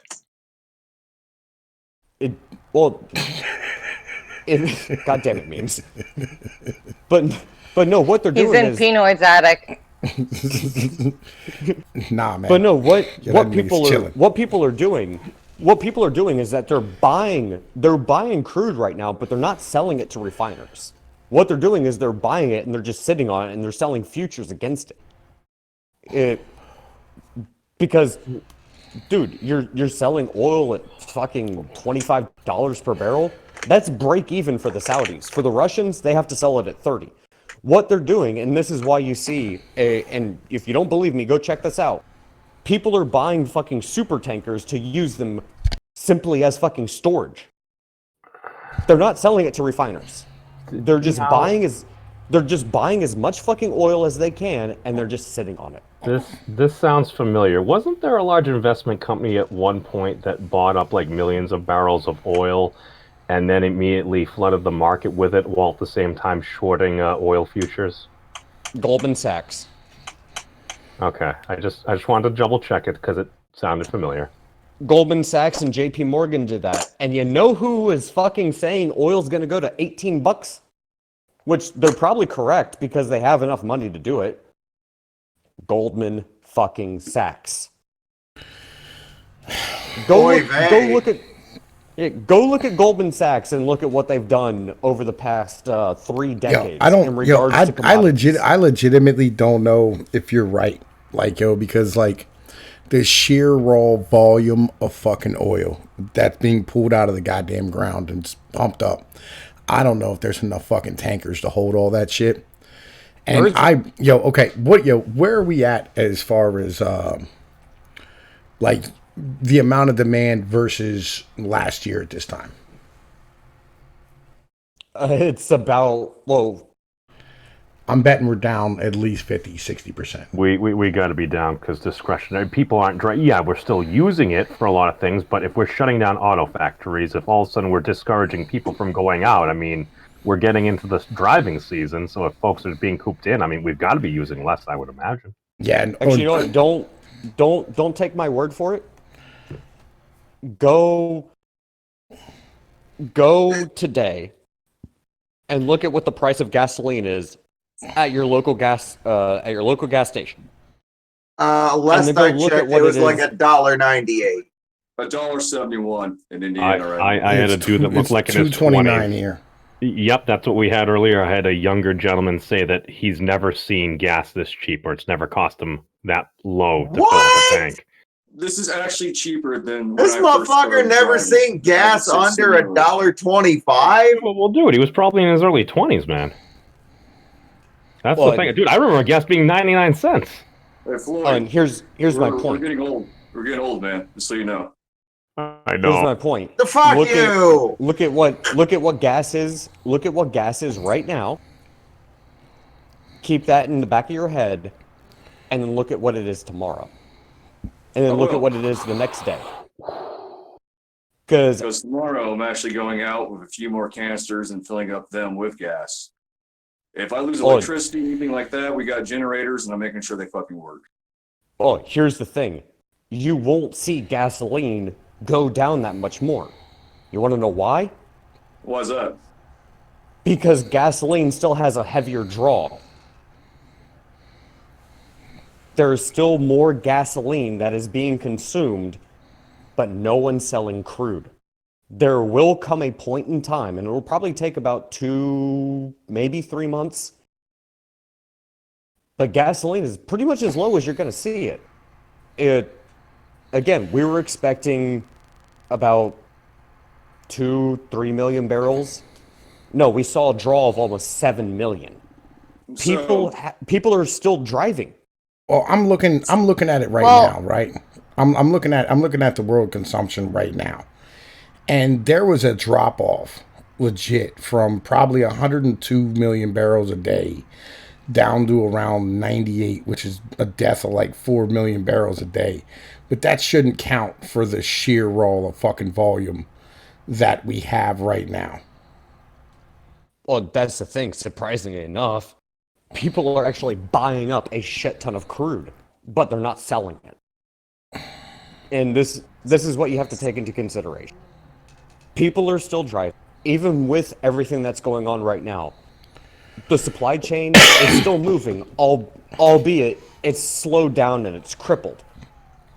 God damn it, memes. But no, what they're doing is... He's in Pinoy's attic. Nah, man. But no, what people are doing is that they're buying crude right now, but they're not selling it to refiners. What they're doing is they're buying it and they're just sitting on it and they're selling futures against it. Because, dude, you're selling oil at fucking $25 per barrel. That's break even for the Saudis. For the Russians, they have to sell it at 30. What they're doing, and this is why you see, and if you don't believe me, go check this out. People are buying fucking super tankers to use them simply as fucking storage. They're not selling it to refiners. They're just buying as much fucking oil as they can, and they're just sitting on it. This sounds familiar. Wasn't there a large investment company at one point that bought up like millions of barrels of oil and then immediately flooded the market with it while at the same time shorting oil futures? Goldman Sachs. Okay, I just wanted to double check it because it sounded familiar. Goldman Sachs and JP Morgan did that. And you know who is fucking saying oil's going to go to $18? Which they're probably correct because they have enough money to do it. Goldman fucking Sachs. Go look at Goldman Sachs and look at what they've done over the past 3 decades. I legitimately don't know if you're right. Because the sheer raw volume of fucking oil that's being pulled out of the goddamn ground and pumped up. I don't know if there's enough fucking tankers to hold all that shit. And where are we at as far as the amount of demand versus last year at this time? It's about, I'm betting we're down at least 50, 60%. We got to be down because discretionary people aren't driving. Yeah, we're still using it for a lot of things, but if we're shutting down auto factories, if all of a sudden we're discouraging people from going out, I mean, we're getting into this driving season. So if folks are being cooped in, I mean, we've got to be using less, I would imagine. Yeah. And, actually, you know what? Don't take my word for it. Go today and look at what the price of gasoline is at your local gas station. Last I checked, it was like $1.98. $1.71 in Indiana. I had a dude that looked like it is $2.29 here. Yep, that's what we had earlier. I had a younger gentleman say that he's never seen gas this cheap, or it's never cost him that low to fill up a tank. This is actually cheaper than this motherfucker never seen gas under $1.25. Well, dude, he was probably in his early 20s, man. That's the thing, dude. I remember gas being 99 cents. Hey, Floyd, and here's my point. We're getting old. We're getting old, man. Just so you know. I know. Here's my point. The fuck you. Look at what gas is. Look at what gas is right now. Keep that in the back of your head, and then look at what it is tomorrow, and then look at what it is the next day. Because tomorrow I'm actually going out with a few more canisters and filling up them with gas. If I lose electricity, anything like that, we got generators, and I'm making sure they fucking work. Oh, here's the thing. You won't see gasoline go down that much more. You want to know why? Why's that? Because gasoline still has a heavier draw. There's still more gasoline that is being consumed, but no one's selling crude. There will come a point in time, and it will probably take about 2, maybe 3 months. But gasoline is pretty much as low as you're going to see it. Again, we were expecting about 2-3 million barrels. No, we saw a draw of almost 7 million. People are still driving. Well, I'm looking at it right now, right? I'm looking at the world consumption right now. And there was a drop off legit from probably 102 million barrels a day down to around 98, which is a death of like 4 million barrels a day. But that shouldn't count for the sheer roll of fucking volume that we have right now. Well, that's the thing. Surprisingly enough, people are actually buying up a shit ton of crude, but they're not selling it. And this is what you have to take into consideration. People are still driving, even with everything that's going on right now. The supply chain is still moving, albeit it's slowed down and it's crippled.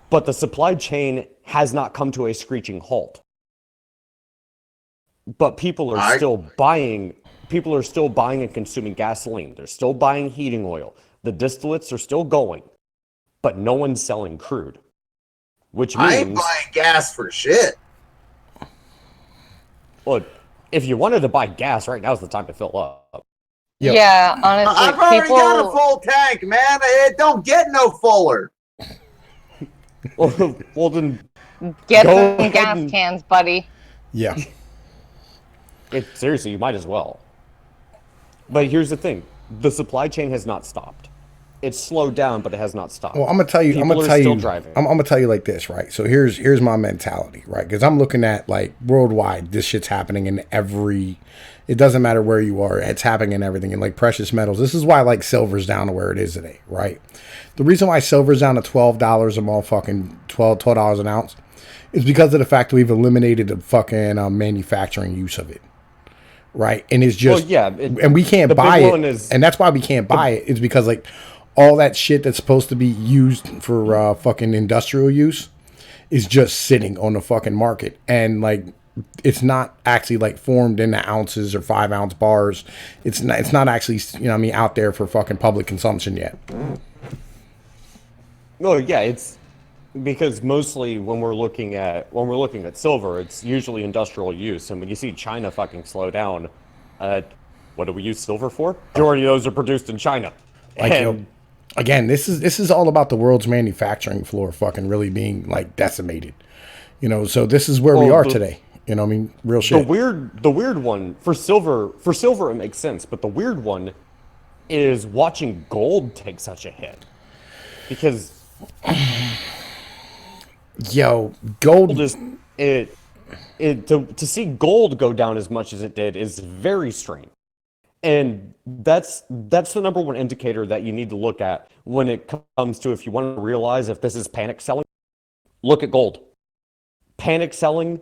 But the supply chain has not come to a screeching halt. But people are still buying and consuming gasoline. They're still buying heating oil. The distillates are still going, but no one's selling crude. Which means I ain't buying gas for shit. Well, if you wanted to buy gas, right now is the time to fill up. Yep. Yeah, honestly, I've already got a full tank, man. It don't get no fuller. Well, then get go some ahead gas and- cans, buddy. Yeah. seriously, you might as well. But here's the thing: the supply chain has not stopped. It's slowed down, but it has not stopped. Well, I'm gonna tell you. People are still driving. I'm gonna tell you like this, right? So here's my mentality, right? Because I'm looking at like worldwide, this shit's happening in every. It doesn't matter where you are; it's happening in everything. And like precious metals, this is why like silver's down to where it is today, right? The reason why silver's down to $12 a motherfucking $12 an ounce is because of the fact that we've eliminated the fucking manufacturing use of it. Right, and it's just and we can't buy it, and that's why we can't buy it. Is because like all that shit that's supposed to be used for fucking industrial use is just sitting on the fucking market, and like it's not actually like formed into ounces or 5-ounce bars. It's not actually out there for fucking public consumption yet. Oh yeah, it's because mostly when we're looking at silver, it's usually industrial use, and when you see China fucking slow down, what do we use silver for? Majority of those are produced in China. Like, again, this is all about the world's manufacturing floor fucking really being like decimated. So this is where we are today. Real shit. The weird one for silver it makes sense, but the weird one is watching gold take such a hit because. Yo, gold is to see gold go down as much as it did is very strange, and that's the number one indicator that you need to look at when it comes to if you want to realize if this is panic selling. Look at gold. Panic selling.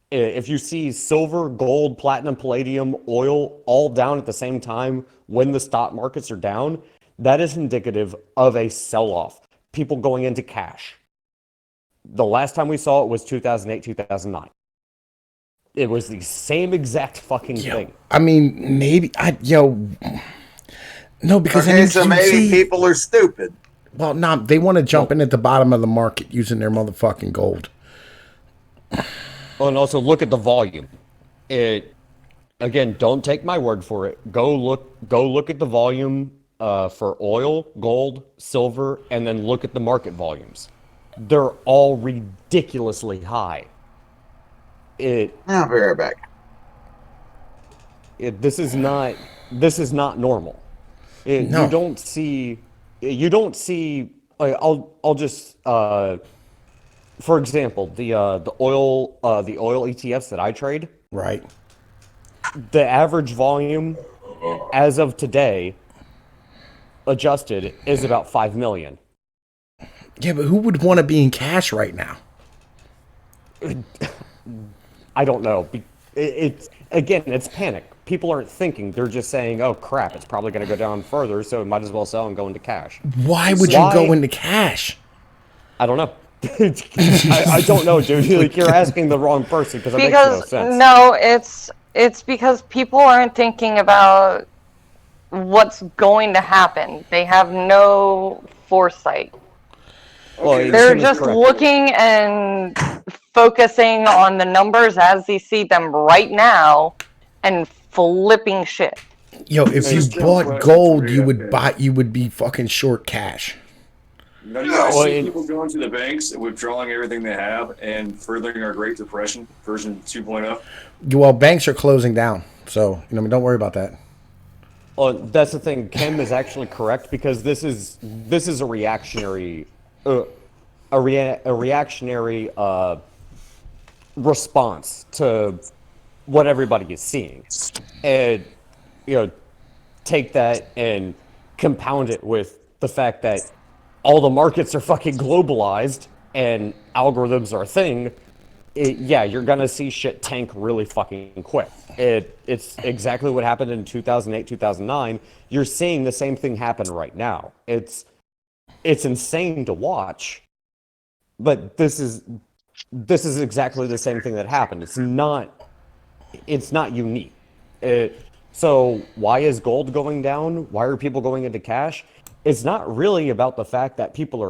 If you see silver, gold, platinum, palladium, oil all down at the same time when the stock markets are down, that is indicative of a sell-off. People going into cash. The last time we saw it was 2008, 2009. It was the same exact fucking thing. I mean, maybe no, because maybe people are stupid. Well, no, they want to jump in at the bottom of the market using their motherfucking gold. Oh, and also look at the volume. Again, don't take my word for it. Go look at the volume for oil, gold, silver, and then look at the market volumes. They're all ridiculously high. I'll be right back. This is not normal. No. You don't see. I'll just for example, the oil ETFs that I trade. Right. The average volume, as of today, adjusted is about 5 million. Yeah, but who would want to be in cash right now? I don't know. It's again, it's panic. People aren't thinking; they're just saying, "Oh crap, it's probably going to go down further, so we might as well sell and go into cash." Why would you go into cash? I don't know. I don't know, dude. Like, you're asking the wrong person because it makes no sense. No, it's because people aren't thinking about what's going to happen. They have no foresight. Okay, They're just looking and focusing on the numbers as they see them right now and flipping shit. Yo, if you bought gold, you would be fucking short cash. Now, do you guys see people going to the banks and withdrawing everything they have and furthering our Great Depression version 2.0? Well, banks are closing down, so don't worry about that. Well, that's the thing. Kim is actually correct because this is a reactionary, reactionary response to what everybody is seeing, and take that and compound it with the fact that all the markets are fucking globalized and algorithms are a thing. Yeah, you're gonna see shit tank really fucking quick. It's exactly what happened in 2008, 2009. You're seeing the same thing happen right now. It's insane to watch, but this is exactly the same thing that happened. It's not unique. So why is gold going down? Why are people going into cash? It's not really about the fact that people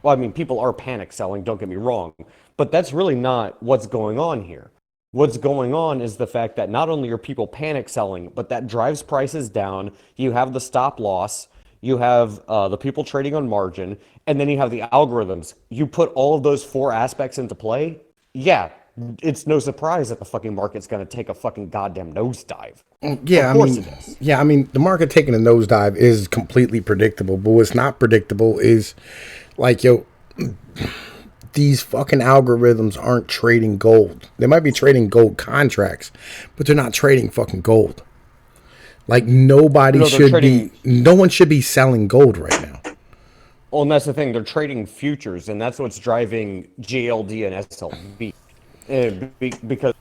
are panic selling, don't get me wrong, but that's really not what's going on here. What's going on is the fact that not only are people panic selling, but that drives prices down. You have the stop loss, you have the people trading on margin, and then you have the algorithms. You put all of those four aspects into play, yeah, it's no surprise that the fucking market's going to take a fucking goddamn nosedive. Yeah, of course it is. Yeah, I mean, the market taking a nosedive is completely predictable, but what's not predictable is, like, these fucking algorithms aren't trading gold. They might be trading gold contracts, but they're not trading fucking gold. Like, no one should be selling gold right now. Well, and that's the thing. They're trading futures, and that's what's driving GLD and SLV. Because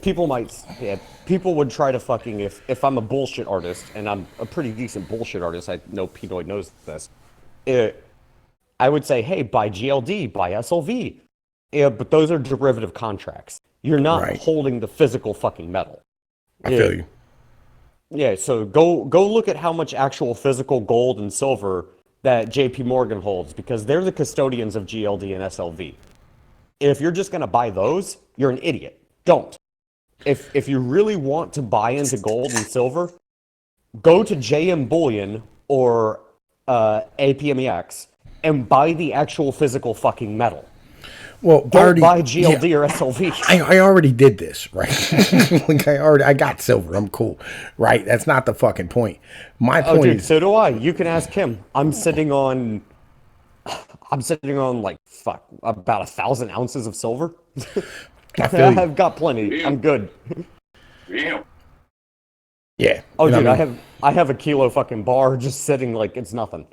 people would try to fucking, if I'm a bullshit artist, and I'm a pretty decent bullshit artist, I know Pinoid knows this, I would say, hey, buy GLD, buy SLV. Yeah, but those are derivative contracts. You're not holding the physical fucking metal. I feel you. Yeah, so go look at how much actual physical gold and silver that JP Morgan holds, because they're the custodians of GLD and SLV. If you're just going to buy those, you're an idiot. Don't. If you really want to buy into gold and silver, go to JM Bullion or APMEX and buy the actual physical fucking metal. Well, don't buy GLD or SLV. I already did this, right? Like I got silver. I'm cool, right? That's not the fucking point. My point is, so do I. You can ask him. I'm sitting on like about 1,000 ounces of silver. I've got plenty. I'm good. Yeah. Yeah. Oh, dude, I have a kilo fucking bar just sitting like it's nothing.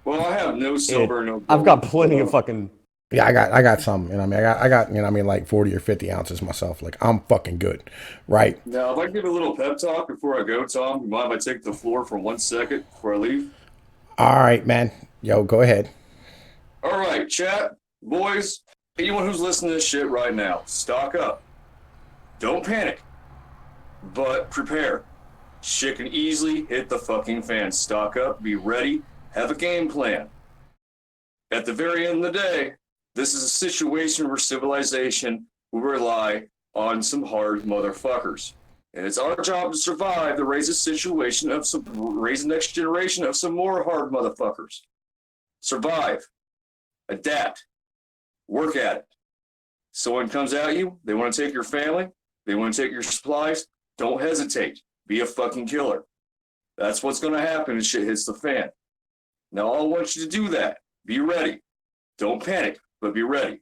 Well, I have no silver, no gold. I've got plenty of fucking. Yeah, I got some, I got like 40 or 50 ounces myself. Like, I'm fucking good, right? Now, if I can give a little pep talk before I go, Tom, you mind if I take the floor for 1 second before I leave? All right, man. Yo, go ahead. All right, chat, boys, anyone who's listening to this shit right now, stock up. Don't panic, but prepare. Shit can easily hit the fucking fan. Stock up, be ready, have a game plan. At the very end of the day, this is a situation where civilization will rely on some hard motherfuckers. And it's our job to survive to raise raise the next generation of some more hard motherfuckers. Survive. Adapt. Work at it. Someone comes at you, they want to take your family, they want to take your supplies, don't hesitate. Be a fucking killer. That's what's going to happen if shit hits the fan. Now, I want you to do that. Be ready. Don't panic, but be ready.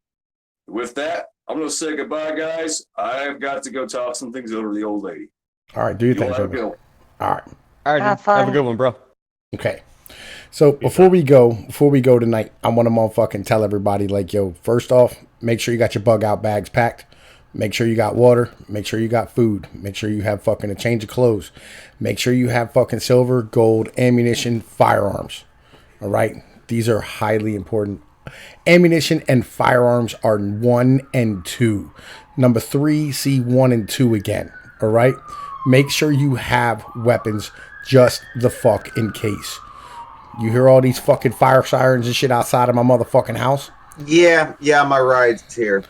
With that, I'm going to say goodbye, guys. I've got to go talk some things over to the old lady. All right, do your thing. Go. All right. Have a good one, bro. Okay. So before we go tonight, I want to motherfucking tell everybody, like, yo, first off, make sure you got your bug out bags packed. Make sure you got water. Make sure you got food. Make sure you have fucking a change of clothes. Make sure you have fucking silver, gold, ammunition, firearms. All right? These are highly important. Ammunition and firearms are 1 and 2. Number 3, see 1 and 2 again. All right? Make sure you have weapons just the fuck in case. You hear all these fucking fire sirens and shit outside of my motherfucking house? Yeah, my ride's here.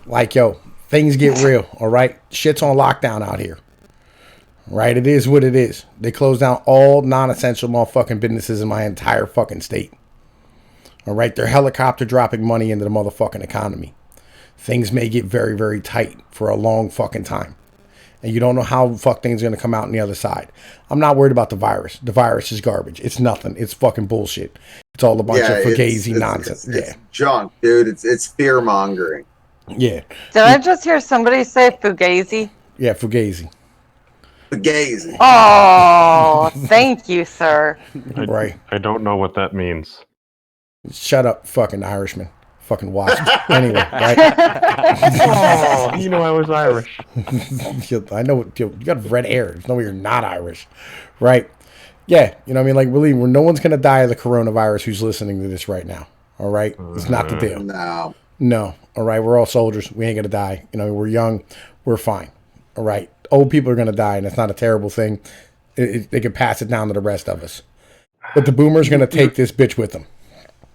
Like, yo, things get real, all right? Shit's on lockdown out here. Right? It is what it is. They closed down all non-essential motherfucking businesses in my entire fucking state. All right? They're helicopter dropping money into the motherfucking economy. Things may get very, very tight for a long fucking time. And you don't know how fuck things are going to come out on the other side. I'm not worried about the virus. The virus is garbage. It's nothing. It's fucking bullshit. It's all a bunch of fugazi nonsense. It's junk, dude. It's fear mongering. Yeah. Did I just hear somebody say fugazi? Yeah, fugazi. Fugazi. Oh, thank you, sir. Right. I don't know what that means. Shut up, fucking Irishman. Fucking wasp. Anyway, right? Oh, you know I was Irish. I know you got red hair. There's no way you're not Irish. Right? Yeah, you know what I mean? Like, really, no one's going to die of the coronavirus who's listening to this right now. All right? It's not the deal. No. All right? We're all soldiers. We ain't going to die. You know, we're young. We're fine. All right? Old people are going to die, and it's not a terrible thing. They can pass it down to the rest of us. But the boomers going to take this bitch with them.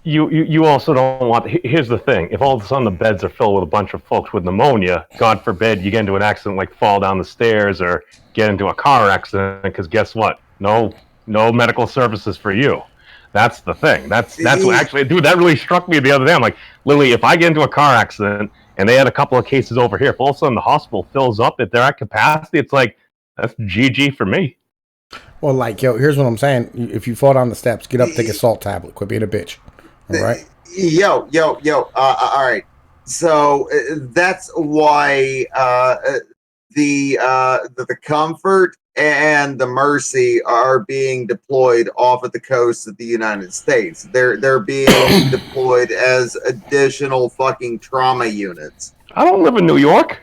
You also don't want. Here's the thing: if all of a sudden the beds are filled with a bunch of folks with pneumonia, God forbid you get into an accident, like fall down the stairs or get into a car accident, because guess what? No medical services for you. That's the thing. That's what actually, dude. That really struck me the other day. I'm like, Lily, if I get into a car accident and they had a couple of cases over here, if all of a sudden the hospital fills up, if they're at capacity, it's like that's GG for me. Well, like, yo, here's what I'm saying: if you fall down the steps, get up, take a salt tablet, quit being a bitch. All right. Yo. All right. So that's why the Comfort and the Mercy are being deployed off of the coast of the United States. They're being deployed as additional fucking trauma units. I don't live in New York.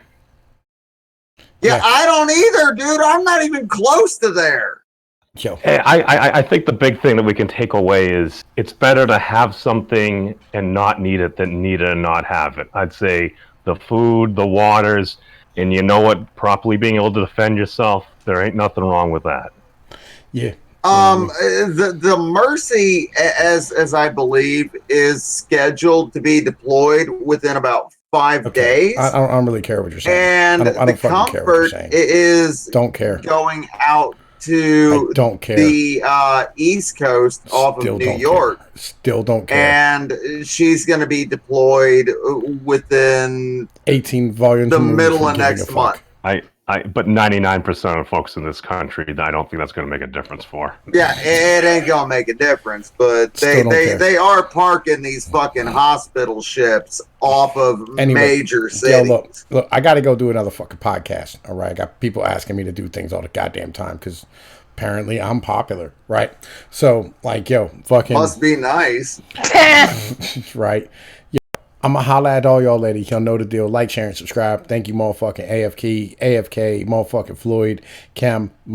Yeah, I don't either, dude. I'm not even close to there. Yo. I think the big thing that we can take away is it's better to have something and not need it than need it and not have it. I'd say the food, the waters, and you know what, properly being able to defend yourself, there ain't nothing wrong with that. Yeah. The Mercy, as I believe, is scheduled to be deployed within about 5 days. I don't really care what you're saying. And I don't the fucking care what you're Comfort saying. is Don't care. going out to I don't care. the East Coast off of New York. Still don't care. And she's going to be deployed within 18 volumes. the middle of next month. But 99% of folks in this country, I don't think that's going to make a difference for. Yeah, it ain't going to make a difference, but they are parking these fucking hospital ships off of major cities. Yo, look, I got to go do another fucking podcast, all right? I got people asking me to do things all the goddamn time because apparently I'm popular, right? So, like, yo, fucking... Must be nice. Right? I'm going to holla at all y'all ladies. Y'all know the deal. Like, share, and subscribe. Thank you, motherfucking AFK, motherfucking Floyd, Cam.